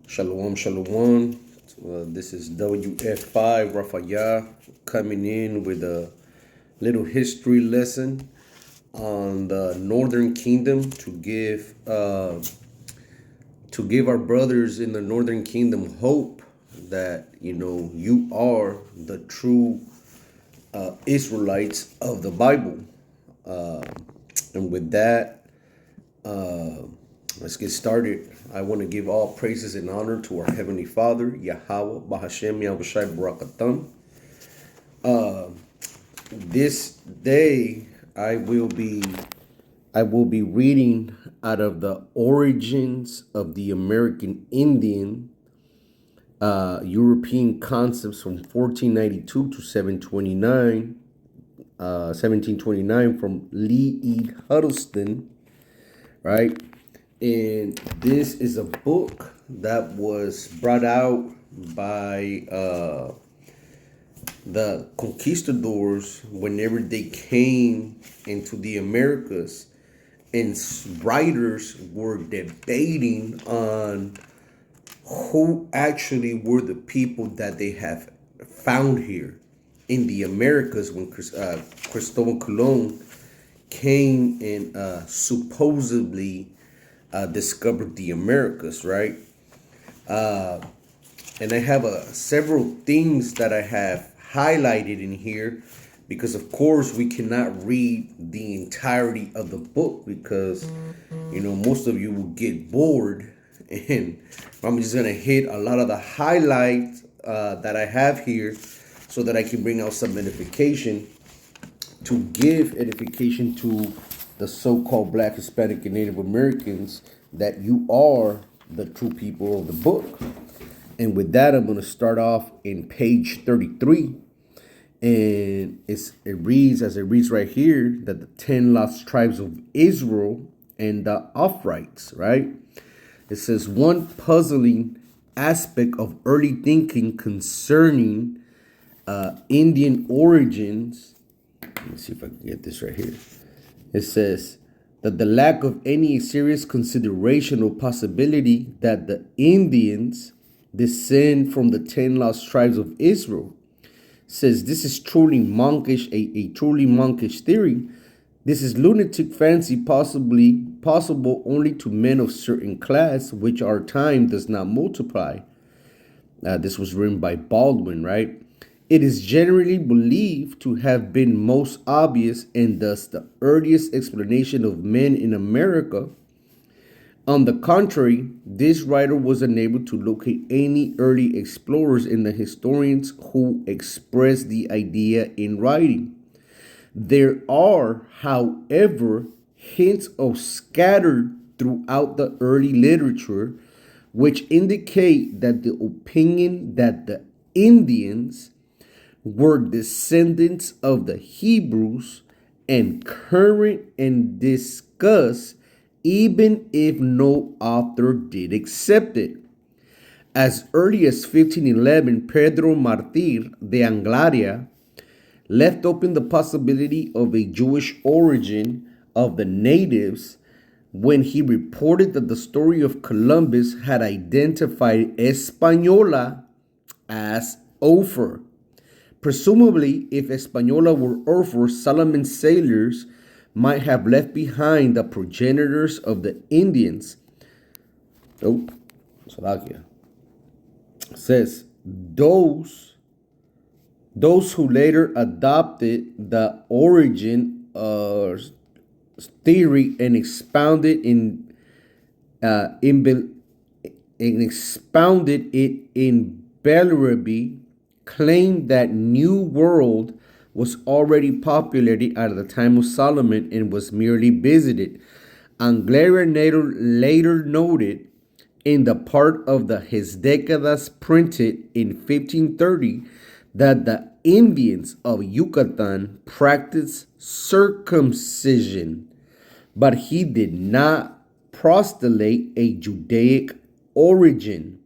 Shalom, shalom. This is WF5 Raphael coming in with a little history lesson on the Northern Kingdom to give our brothers in the Northern Kingdom hope that you are the true Israelites of the Bible. And with that, let's get started. I want to give all praises and honor to our Heavenly Father, Yahweh, Bahashem, Yahushai, Barakatam. This day, I will be reading out of the Origins of the American Indian, European Concepts from 1492 to 1729 from Lee E. Huddleston, right? And this is a book that was brought out by the conquistadors whenever they came into the Americas, and writers were debating on who actually were the people that they have found here in the Americas when Cristobal Colon came and supposedly discovered the Americas, right? And I have several things that I have highlighted in here because, of course, we cannot read the entirety of the book because, most of you will get bored. And I'm just going to hit a lot of the highlights that I have here so that I can bring out some edification to give edification to the so-called Black, Hispanic, and Native Americans that you are the true people of the book. And with that, I'm going to start off in page 33. And it reads, as it reads right here, that the 10 lost tribes of Israel and the uprights, right? It says, one puzzling aspect of early thinking concerning Indian origins. Let me see if I can get this right here. It says that the lack of any serious consideration or possibility that the Indians descend from the 10 lost tribes of Israel says this is truly monkish, a truly monkish theory. This is lunatic fancy, possible only to men of certain class, which our time does not multiply. This was written by Baldwin, right? It is generally believed to have been most obvious and thus the earliest explanation of men in America. On the contrary, this writer was unable to locate any early explorers in the historians who expressed the idea in writing. There are, however, hints of scattered throughout the early literature which indicate that the opinion that the Indians were descendants of the Hebrews and current and discussed, even if no author did accept it. As early as 1511, Pedro Martir de Anglaria left open the possibility of a Jewish origin of the natives when he reported that the story of Columbus had identified Española as Ophir. Presumably, if Española were Ophir, Solomon's sailors might have left behind the progenitors of the Indians. Slovakia says those who later adopted the origin theory and expounded it in Bellerby claimed that New World was already populated at the time of Solomon and was merely visited. Anglaria later noted in the part of his Décadas printed in 1530 that the Indians of Yucatan practiced circumcision, but he did not postulate a Judaic origin.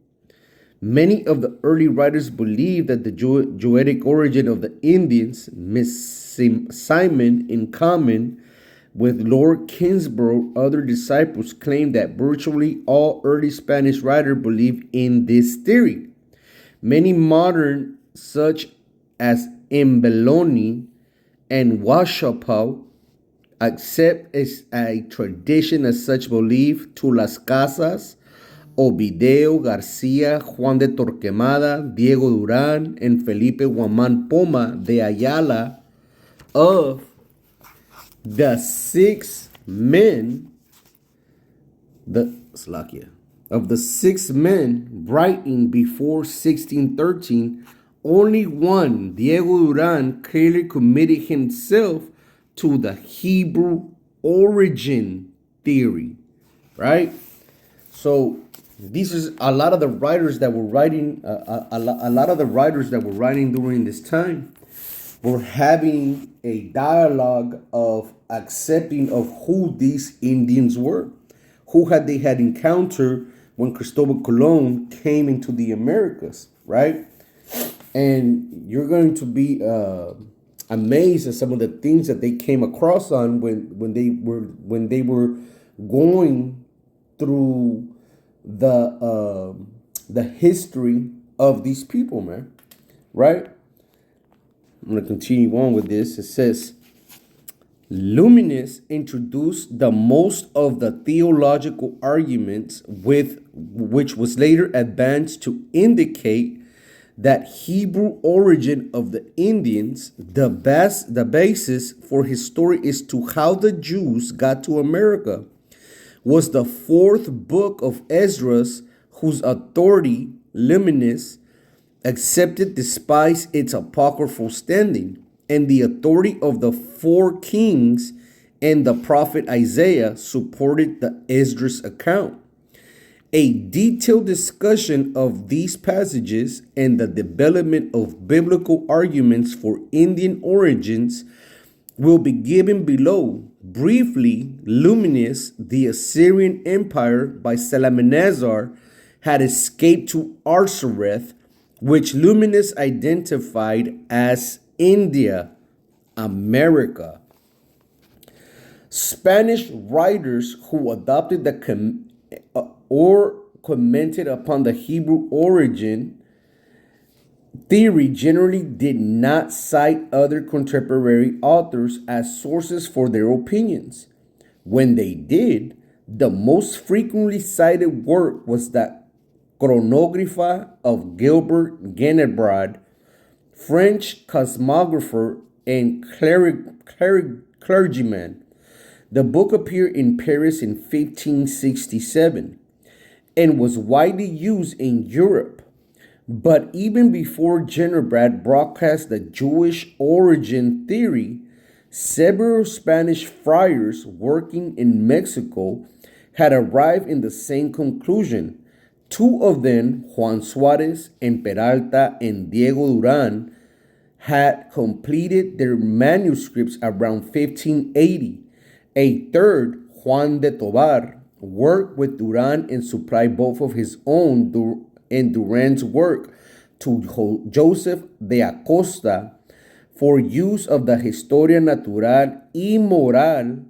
Many of the early writers believed that the Judaic origin of the Indians, Miss Simon in common, With Lord Kingsborough, other disciples claim that virtually all early Spanish writers believed in this theory. Many modern, such as Embelloni and Washapow, accept as a tradition as such belief to Las Casas, Ovidio, Garcia, Juan de Torquemada, Diego Durán, and Felipe Guamán Poma de Ayala of the six men, of the six men writing before 1613, only one, Diego Duran, clearly committed himself to the Hebrew origin theory, right? So these is a lot of the writers that were writing. A lot of the writers that were writing during this time were having a dialogue of accepting of who these Indians were, who they had encountered when Cristobal Colon came into the Americas, right? And you're going to be amazed at some of the things that they came across on when they were going through the history of these people, man, right? I'm going to continue on with this. It says, Luminous introduced the most of the theological arguments with which was later advanced to indicate that Hebrew origin of the Indians, the basis for his story is to how the Jews got to America, was the fourth book of Esdras, whose authority, Luminous, accepted despite its apocryphal standing, and the authority of the four kings and the prophet Isaiah supported the Esdras account. A detailed discussion of these passages and the development of biblical arguments for Indian origins will be given below. Briefly, Luminous, the Assyrian Empire by Salmanasar, had escaped to Arsareth, which Luminous identified as India, America. Spanish writers who adopted or commented upon the Hebrew origin theory generally did not cite other contemporary authors as sources for their opinions. When they did, the most frequently cited work was the Chronographe of Gilbert Génébrand, French cosmographer and clergyman. The book appeared in Paris in 1567 and was widely used in Europe. But even before Génébrand broadcast the Jewish origin theory, several Spanish friars working in Mexico had arrived in the same conclusion. Two of them, Juan Suarez and Peralta and Diego Duran, had completed their manuscripts around 1580. A third, Juan de Tobar, worked with Duran and supplied both of his own and Duran's work to Joseph de Acosta for use of the Historia Natural y Moral,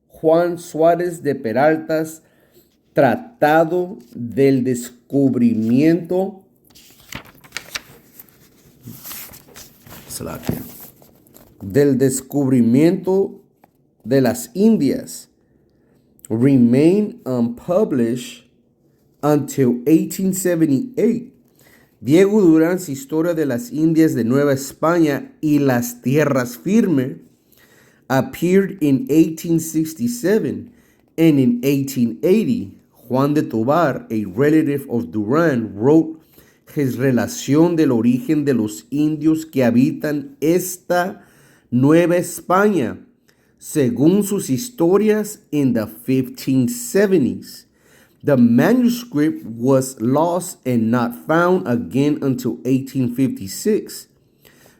Juan Suárez de Peralta's Tratado del Descubrimiento de las Indias remained unpublished until 1878. Diego Durán's Historia de las Indias de Nueva España y las Tierras Firmes appeared in 1867, and in 1880, Juan de Tobar, a relative of Durán, wrote his Relación del origen de los indios que habitan esta Nueva España, según sus historias in the 1570s. The manuscript was lost and not found again until 1856.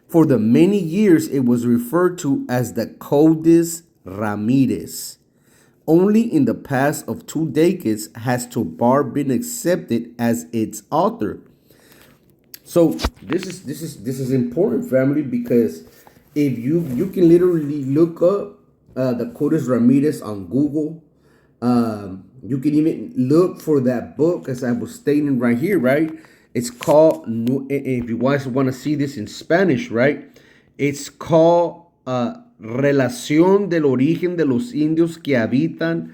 For the many years it was referred to as the Codes Ramirez. Only in the past of 2 decades has Tobar been accepted as its author. So this is important, family, because if you can literally look up the Codis Ramirez on Google. You can even look for that book, as I was stating right here, right? It's called, if you guys want to see this in Spanish, right? It's called Relación del origen de los indios que habitan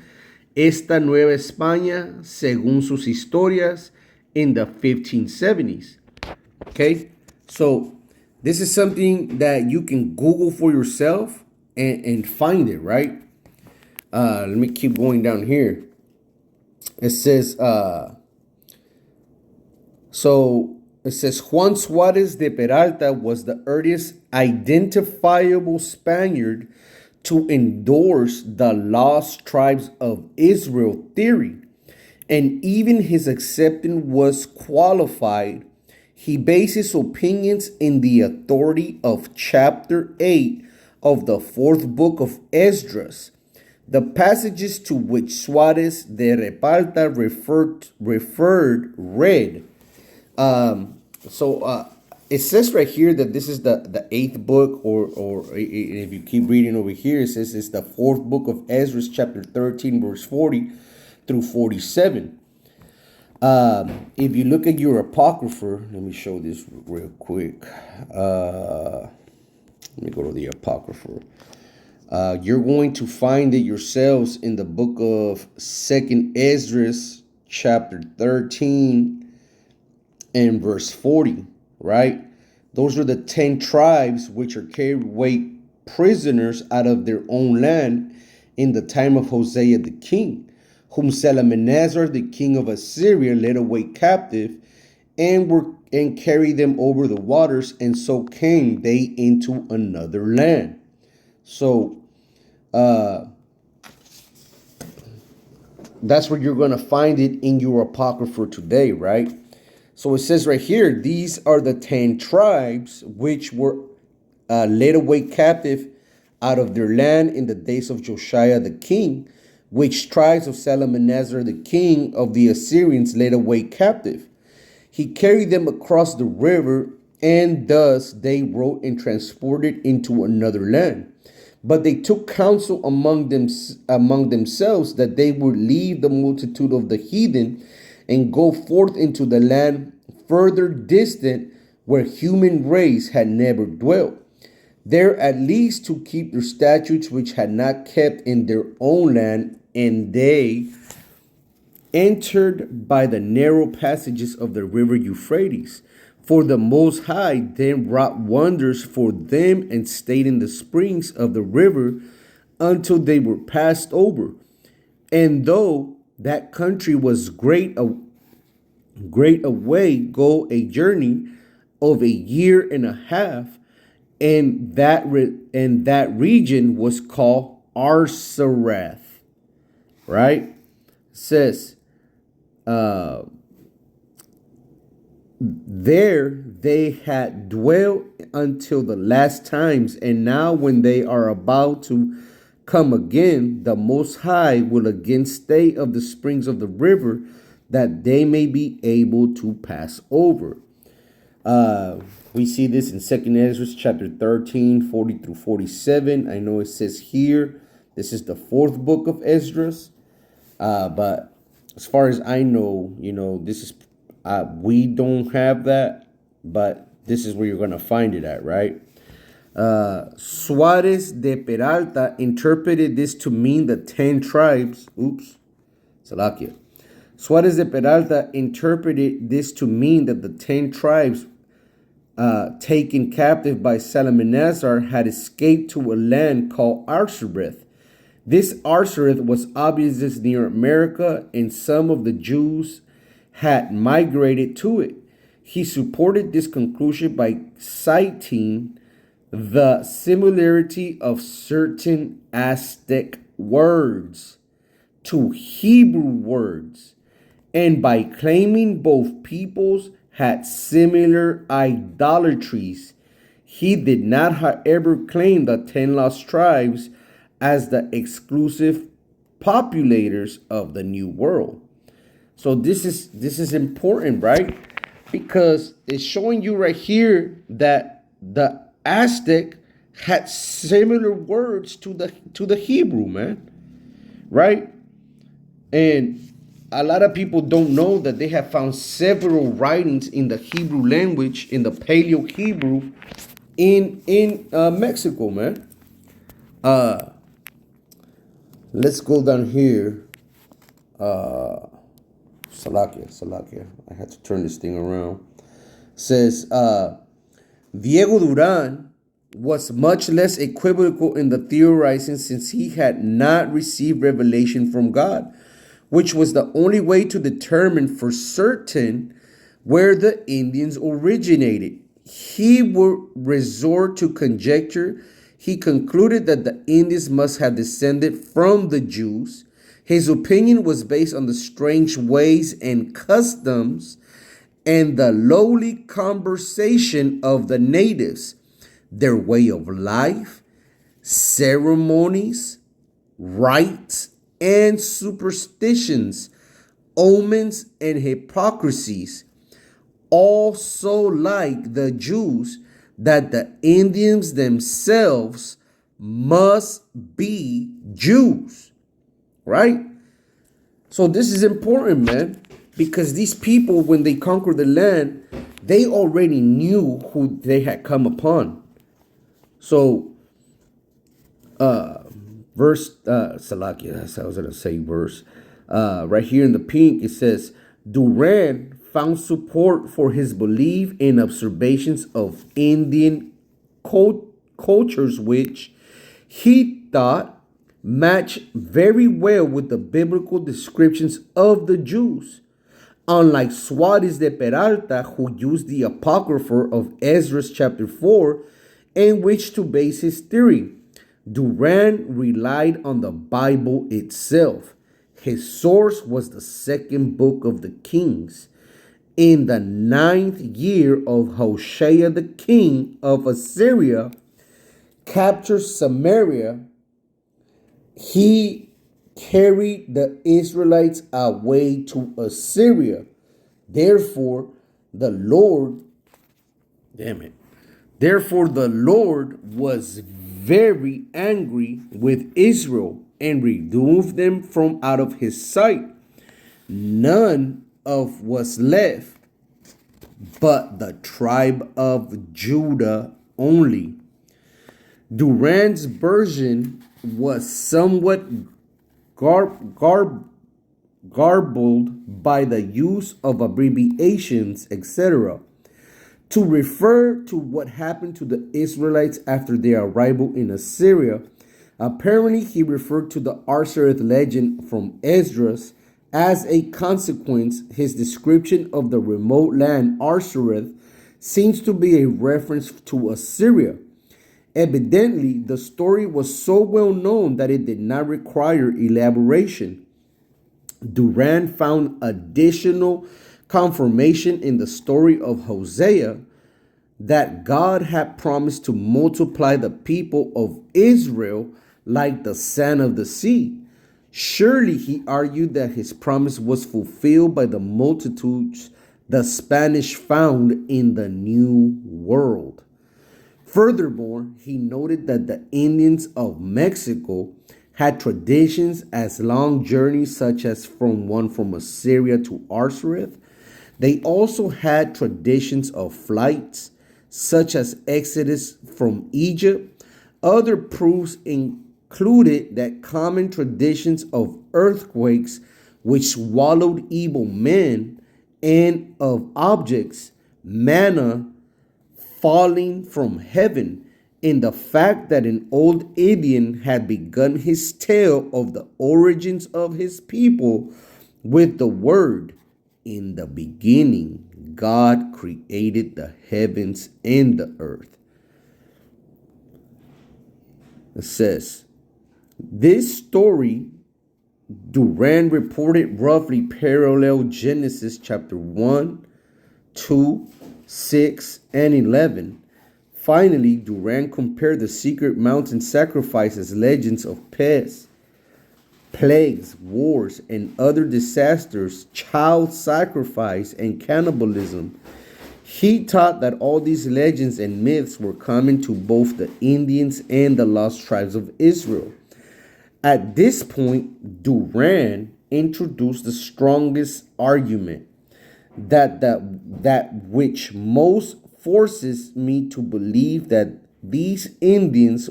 esta Nueva España según sus historias in the 1570s. Okay, so this is something that you can Google for yourself and find it, right? Let me keep going down here. It says, Juan Suarez de Peralta was the earliest identifiable Spaniard to endorse the lost tribes of Israel theory, and even his acceptance was qualified. He based his opinions in the authority of chapter 8 of the 4th book of Esdras. The passages to which Suarez de Repalta read. It says right here that this is the 8th book, or if you keep reading over here, it says it's the 4th book of Esdras, chapter 13, verse 40 through 47. If you look at your Apocrypha, let me show this real quick. Let me go to the Apocrypha. You're going to find it yourselves in the book of 2nd Esdras, chapter 13 and verse 40, right? Those are the 10 tribes which are carried away prisoners out of their own land in the time of Hosea the king, whom Shalmaneser the king of Assyria led away captive, and carried them over the waters, and so came they into another land. So that's where you're going to find it in your Apocrypha today, right? So it says right here, these are the 10 tribes which were led away captive out of their land in the days of Josiah the king, which tribes of Shalmaneser the king of the Assyrians led away captive. He carried them across the river, and thus they rode and transported into another land. But they took counsel among themselves that they would leave the multitude of the heathen and go forth into the land further distant, where human race had never dwelt, there at least to keep their statutes which had not kept in their own land. And they entered by the narrow passages of the river Euphrates. For the Most High then wrought wonders for them, and stayed in the springs of the river until they were passed over. And though that country was great away, go a journey of a year and a half, and that region was called Arsareth. Right? It says, there they had dwelt until the last times, and now when they are about to come again, the Most High will again stay of the springs of the river, that they may be able to pass over. We see this in 2nd Ezra chapter 13, 40 through 47. I know it says here, this is the 4th book of Esdras. But as far as I know, this is, we don't have that, but this is where you're going to find it at, right? Suarez de Peralta interpreted this to mean the 10 tribes. Salakia. Suarez de Peralta interpreted this to mean that the 10 tribes taken captive by Shalmaneser had escaped to a land called Arsareth. This Arsareth was obviously near America, and some of the Jews had migrated to it. He supported this conclusion by citing the similarity of certain Aztec words to Hebrew words, and by claiming both peoples had similar idolatries. He did not, however, claim the 10 lost tribes as the exclusive populators of the New World. So this is important, right? Because it's showing you right here that the Aztec had similar words to the Hebrew, man. Right? And a lot of people don't know that they have found several writings in the Hebrew language, in the Paleo Hebrew, in Mexico, man. Let's go down here. Salakia. I had to turn this thing around. Says Diego Duran was much less equivocal in the theorizing, since he had not received revelation from God, which was the only way to determine for certain where the Indians originated. He would resort to conjecture. He concluded that the Indians must have descended from the Jews. His opinion was based on the strange ways and customs and the lowly conversation of the natives, their way of life, ceremonies, rites, and superstitions, omens, and hypocrisies, all so like the Jews that the Indians themselves must be Jews, right? So this is important, man, because these people, when they conquered the land, they already knew who they had come upon. So, verse, Salakia, that's how I was going to say verse. Right here in the pink, it says, Duran found support for his belief in observations of Indian cultures, which he thought match very well with the biblical descriptions of the Jews. Unlike Suarez de Peralta, who used the Apocrypha of Ezra chapter 4 in which to base his theory, Duran relied on the Bible itself. His source was the second book of the Kings. In the 9th year of Hoshea the king of Assyria captured Samaria, he carried the Israelites away to Assyria. Therefore, the Lord was very angry with Israel and removed them from out of his sight. None of was left but the tribe of Judah only. Duran's version was somewhat garbled by the use of abbreviations, etc., to refer to what happened to the Israelites after their arrival in Assyria. Apparently, he referred to the Arsareth legend from Esdras. As a consequence, his description of the remote land Arsareth seems to be a reference to Assyria. Evidently, the story was so well known that it did not require elaboration. Duran found additional confirmation in the story of Hosea that God had promised to multiply the people of Israel like the sand of the sea. Surely, he argued that his promise was fulfilled by the multitudes the Spanish found in the New World. Furthermore, he noted that the Indians of Mexico had traditions as long journeys, such as from Assyria to Arsareth. They also had traditions of flights, such as Exodus from Egypt. Other proofs included that common traditions of earthquakes which swallowed evil men, and of objects, manna falling from heaven, in the fact that an old Indian had begun his tale of the origins of his people with the word, "In the beginning, God created the heavens and the earth." It says, this story, Duran reported, roughly parallel Genesis chapter 1, 2, 6, and 11. Finally, Duran compared the secret mountain sacrifices, legends of pests, plagues, wars, and other disasters, child sacrifice, and cannibalism. He taught that all these legends and myths were common to both the Indians and the lost tribes of Israel. At this point, Duran introduced the strongest argument that which most forces me to believe that these Indians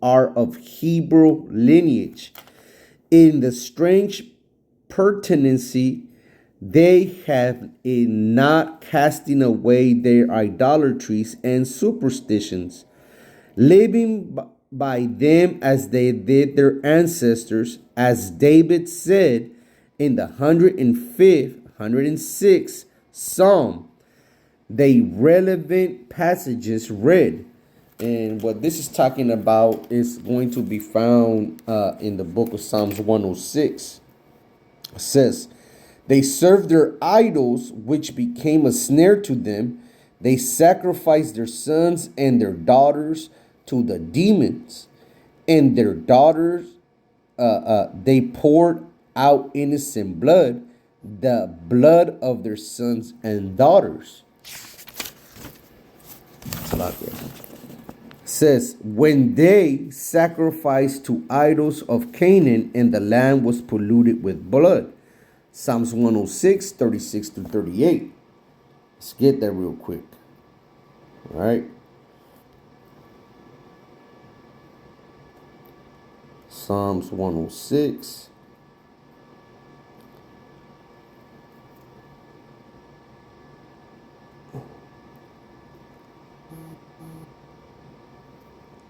are of Hebrew lineage. In the strange pertinency they have in not casting away their idolatries and superstitions, living by them as they did their ancestors, as David said in the 105th, 106th Psalm. The relevant passages read. And what this is talking about is going to be found in the book of Psalms 106. It says, they served their idols, which became a snare to them. They sacrificed their sons and their daughters to the demons, and their daughters, they poured out innocent blood, the blood of their sons and daughters. Says, when they sacrificed to idols of Canaan, and the land was polluted with blood. Psalms 106, 36 through 38. Let's get that real quick. All right. Psalms 106.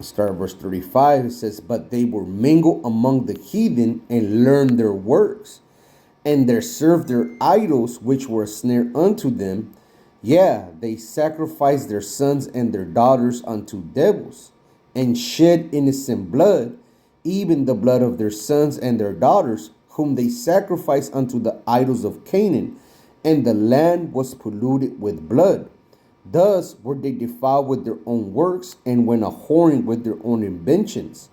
Start at verse 35. It says, but they were mingled among the heathen and learned their works, and they served their idols, which were a snare unto them. Yeah, they sacrificed their sons and their daughters unto devils, and shed innocent blood, even the blood of their sons and their daughters, whom they sacrificed unto the idols of Canaan, and the land was polluted with blood. Thus were they defiled with their own works, and went a whoring with their own inventions.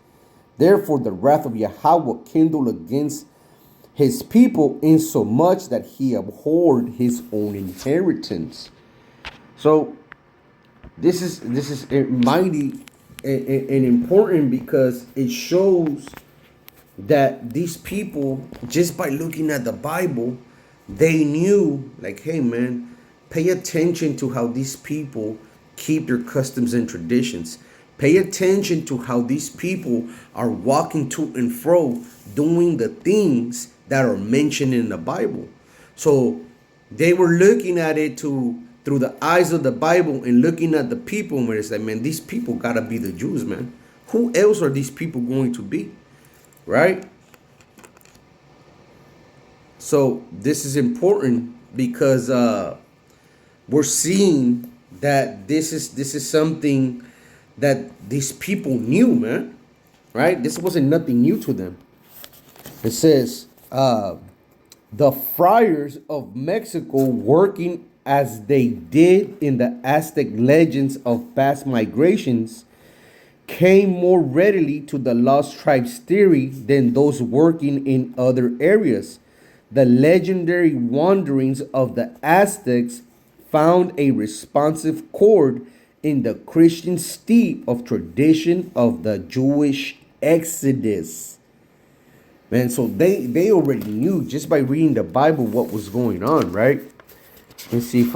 Therefore the wrath of Yahweh kindled against his people, insomuch that he abhorred his own inheritance. So this is mighty and important, because it shows that these people, just by looking at the Bible, they knew, like, hey man, pay attention to how these people keep their customs and traditions. Pay attention to how these people are walking to and fro, doing the things that are mentioned in the Bible. So they were looking at it through the eyes of the Bible, and looking at the people, and it's like, man, these people gotta be the Jews, man. Who else are these people going to be? Right? So this is important, because we're seeing that this is something that these people knew, man. Right? This wasn't nothing new to them. It says, the friars of Mexico, working as they did in the Aztec legends of past migrations, came more readily to the lost tribes theory than those working in other areas. The legendary wanderings of the Aztecs found a responsive chord in the Christian steep of tradition of the Jewish Exodus. Man, so they already knew, just by reading the Bible, what was going on, right? Let's see if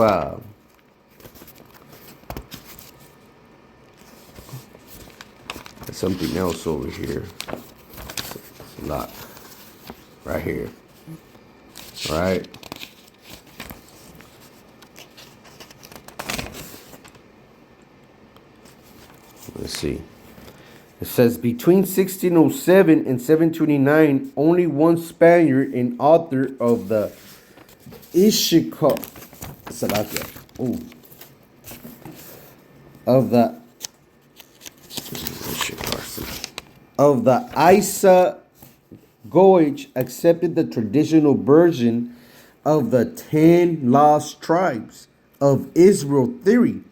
there's something else over here. It's a lot right here. All right. Let's see. It says, between 1607 and 729, only one Spaniard and author of the Issachar, of the Issachar accepted the traditional version of the 10 lost tribes of Israel theory.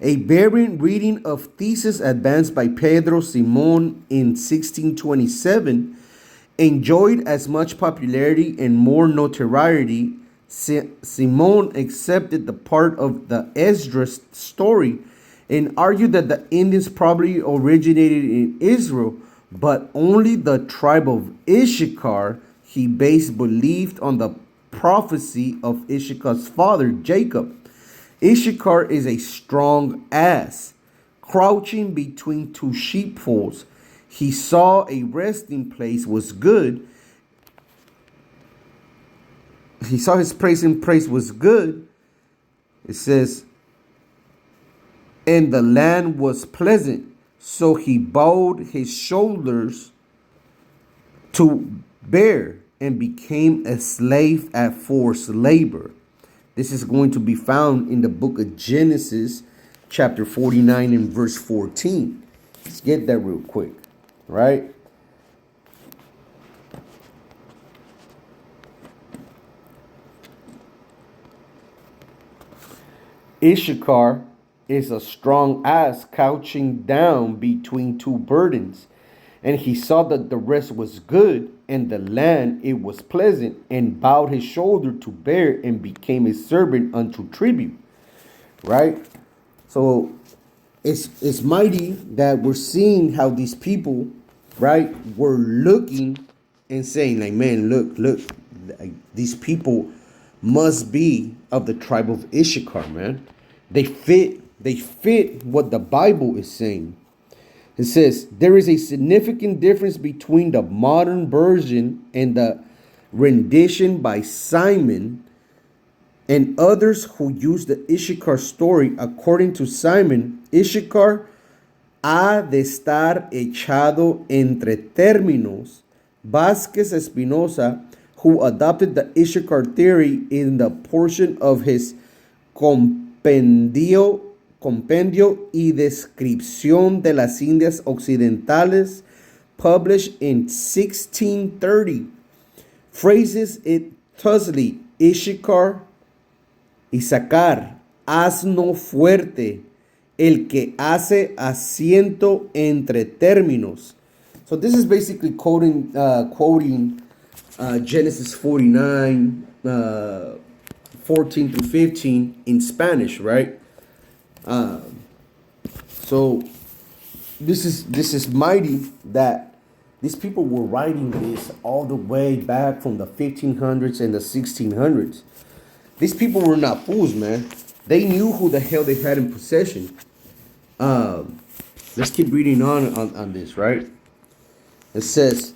A variant reading of thesis advanced by Pedro Simon in 1627 enjoyed as much popularity and more notoriety Simon accepted the part of the Esdras story and argued that the Indians probably originated in Israel, but only the tribe of Issachar he based believed on the prophecy of Issachar's father, Jacob. Issachar is a strong ass, crouching between two sheepfolds. He saw a resting place was good. He saw his praising place was good. It says, and the land was pleasant. So he bowed his shoulders to bear and became a slave at forced labor. This is going to be found in the book of Genesis, chapter 49 and verse 14. Let's get that real quick, right? Issachar is a strong ass couching down between two burdens. And he saw that the rest was good, and the land it was pleasant, and bowed his shoulder to bear, and became a servant unto tribute. Right? So it's mighty that we're seeing how these people, right, were looking and saying, like, man, look, these people must be of the tribe of Issachar, man. They fit what the Bible is saying. It says, there is a significant difference between the modern version and the rendition by Simon and others who use the Issachar story. According to Simon, Issachar ha de estar echado entre términos. Vázquez Espinosa, who adopted the Issachar theory in the portion of his compendio y Descripción de las Indias Occidentales, published in 1630, phrases it thusly: Issachar, asno fuerte, el que hace asiento entre términos. So this is basically quoting Genesis 49, 14 through 15 in Spanish, right? So this is mighty that these people were writing this all the way back from the 1500s and the 1600s. These people were not fools, man. They knew who the hell they had in possession. Let's keep reading on this, right? It says,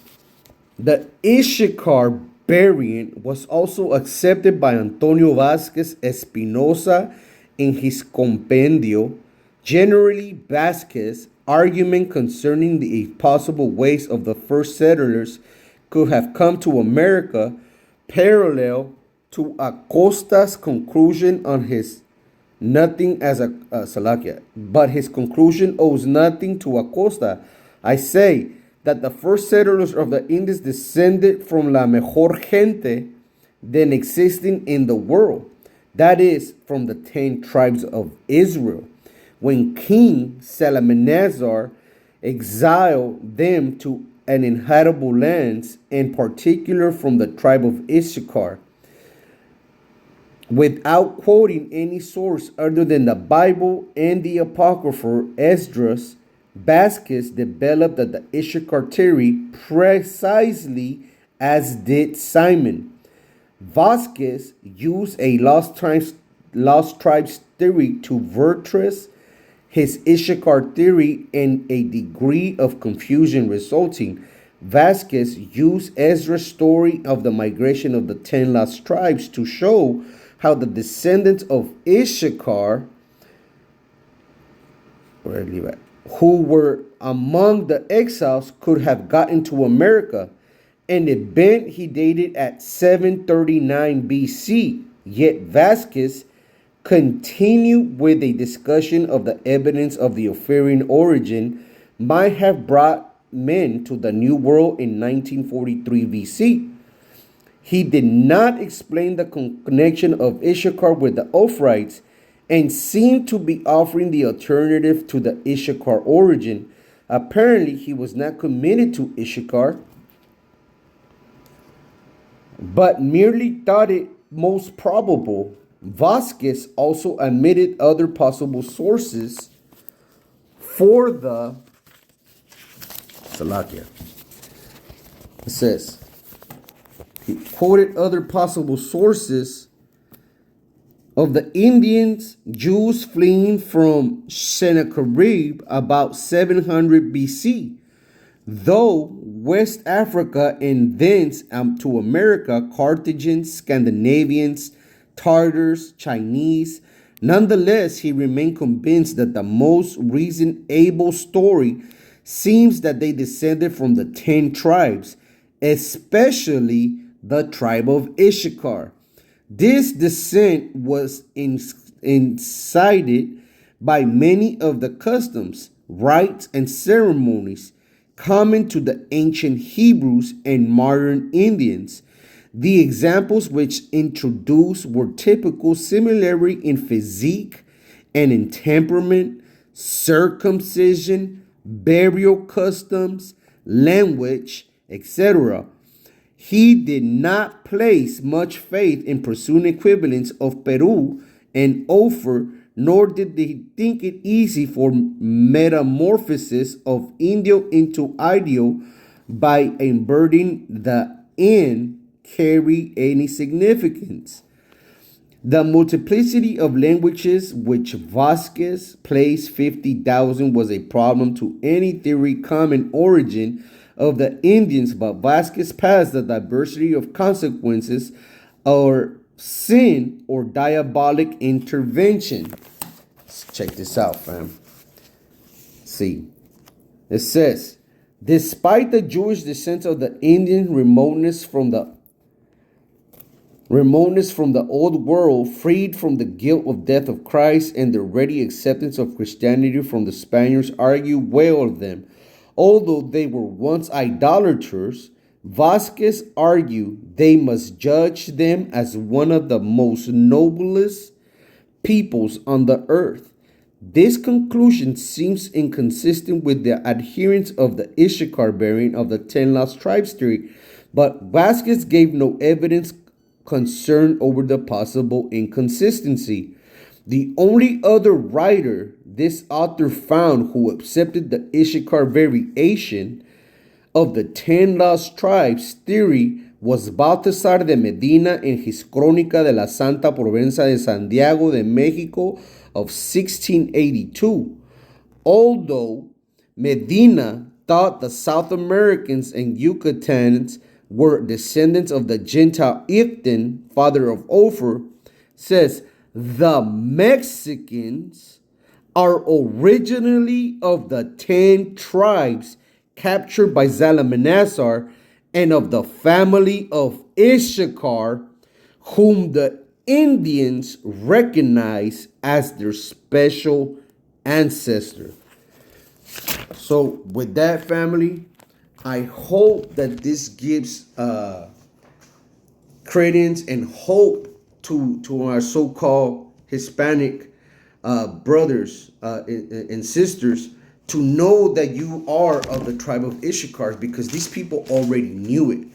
the Issachar variant was also accepted by Antonio Vázquez Espinosa in his compendio. Generally, Vázquez argument concerning the possible ways of the first settlers could have come to America parallel to Acosta's conclusion on his nothing as a Salakia, but his conclusion owes nothing to Acosta. I say that the first settlers of the Indies descended from la mejor gente then existing in the world. That is, from the 10 tribes of Israel. When King Salmanasar exiled them to uninhabitable lands, in particular from the tribe of Issachar, without quoting any source other than the Bible and the Apocrypha Esdras, Vázquez developed the Issachar theory precisely as did Simon. Vázquez used a lost tribes theory to buttress his Issachar theory and a degree of confusion resulting. Vázquez used Ezra's story of the migration of the 10 lost tribes to show how the descendants of Issachar, who were among the exiles, could have gotten to America, an event he dated at 739 BC. Yet Vázquez continued with a discussion of the evidence of the Arthurian origin might have brought men to the New World in 1943 BC. He did not explain the connection of Issachar with the Ophirites and seemed to be offering the alternative to the Issachar origin. Apparently, he was not committed to Issachar, but merely thought it most probable. Vasquez also admitted other possible sources for the Salakia. It says, he quoted other possible sources of the Indians, Jews fleeing from Sennacherib about 700 BC. Though West Africa and thence to America, Carthaginians, Scandinavians, Tartars, Chinese, nonetheless, he remained convinced that the most reasonable story seems that they descended from the 10 tribes, especially the tribe of Issachar. This descent was incited by many of the customs, rites, and ceremonies common to the ancient Hebrews and modern Indians. The examples which introduced were typical similarity in physique and in temperament, circumcision, burial customs, language, etc. He did not place much faith in pursuing equivalents of Peru and Ophir, nor did he think it easy for metamorphosis of Indio into Idio by inverting the N carry any significance. The multiplicity of languages which Vasquez placed 50,000 was a problem to any theory common origin of the Indians, but Vasquez passed the diversity of consequences or sin or diabolic intervention. Let's check this out, fam. See, it says, despite the Jewish descent of the Indian remoteness from the old world, freed from the guilt of death of Christ and the ready acceptance of Christianity from the Spaniards, argue well of them. Although they were once idolaters, Vasquez argued they must judge them as one of the most noblest peoples on the earth. This conclusion seems inconsistent with the adherents of the Issachar variant of the 10 lost tribes theory, but Vasquez gave no evidence concerned over the possible inconsistency. The only other writer this author found who accepted the Issachar variation of the 10 lost tribes theory was Baltasar de Medina in his Crónica de la Santa Provenza de Santiago de México of 1682. Although Medina thought the South Americans and Yucatecans were descendants of the Gentile Ichtan, father of Ophir, says the Mexicans are originally of the 10 tribes captured by Zalmanazar and of the family of Issachar, whom the Indians recognize as their special ancestor. So with that, family, I hope that this gives credence and hope to our so-called Hispanic brothers and sisters to know that you are of the tribe of Issachar, because these people already knew it.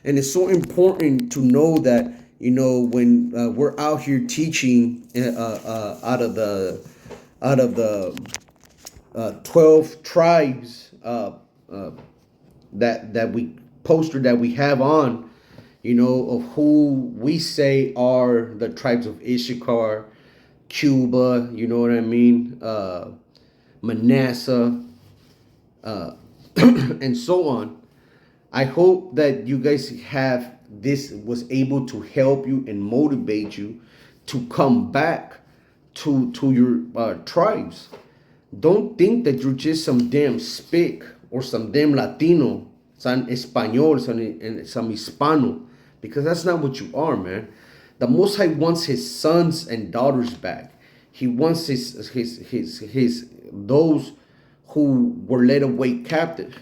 And it's so important to know that, you know, when we're out here teaching out of the 12 tribes that we poster that we have on, you know, of who we say are the tribes of Issachar, Cuba, you know what I mean, Manasseh, and so on. I hope that you guys have this was able to help you and motivate you to come back to your tribes. Don't think that you're just some damn spick or some damn Latino, some Espanol, some Hispano, because that's not what you are, man. The Most High wants his sons and daughters back. He wants his those who were led away captive.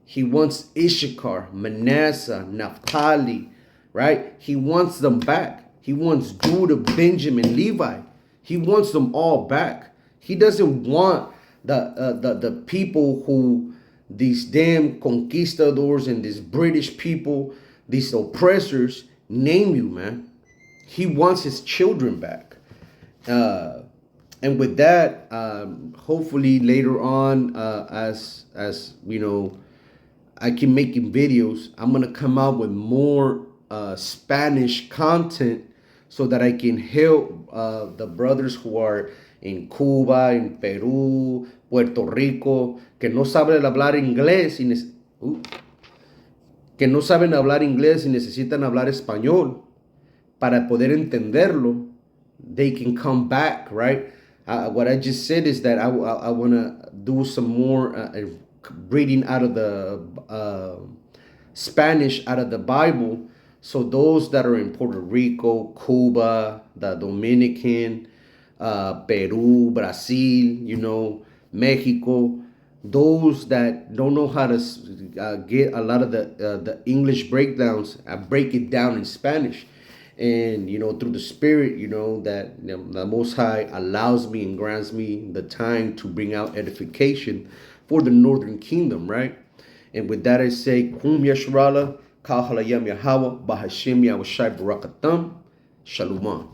He wants Issachar, Manasseh, Naphtali, right? He wants them back. He wants Judah, Benjamin, Levi. He wants them all back. He doesn't want the people who these damn conquistadors and these British people, these oppressors, name you, man. he wants his children back. And with that, hopefully later on, as you know, I keep making videos, I'm gonna come out with more Spanish content so that I can help the brothers who are in Cuba, in Peru, Puerto Rico, que no saben hablar inglés que no saben hablar inglés y necesitan hablar español para poder entenderlo. They can come back, right? What I just said is that I want to do some more reading out of the Spanish out of the Bible. So those that are in Puerto Rico, Cuba, the Dominican, Peru, Brazil, you know, Mexico, those that don't know how to get a lot of the English breakdowns, I break it down in Spanish. And you know, through the Spirit, you know, that the Most High allows me and grants me the time to bring out edification for the Northern Kingdom, right? And with that I say, Kum Yashrala, Kahalayam Yahweh, Bahashim Yahushai Barakatam, Shalom.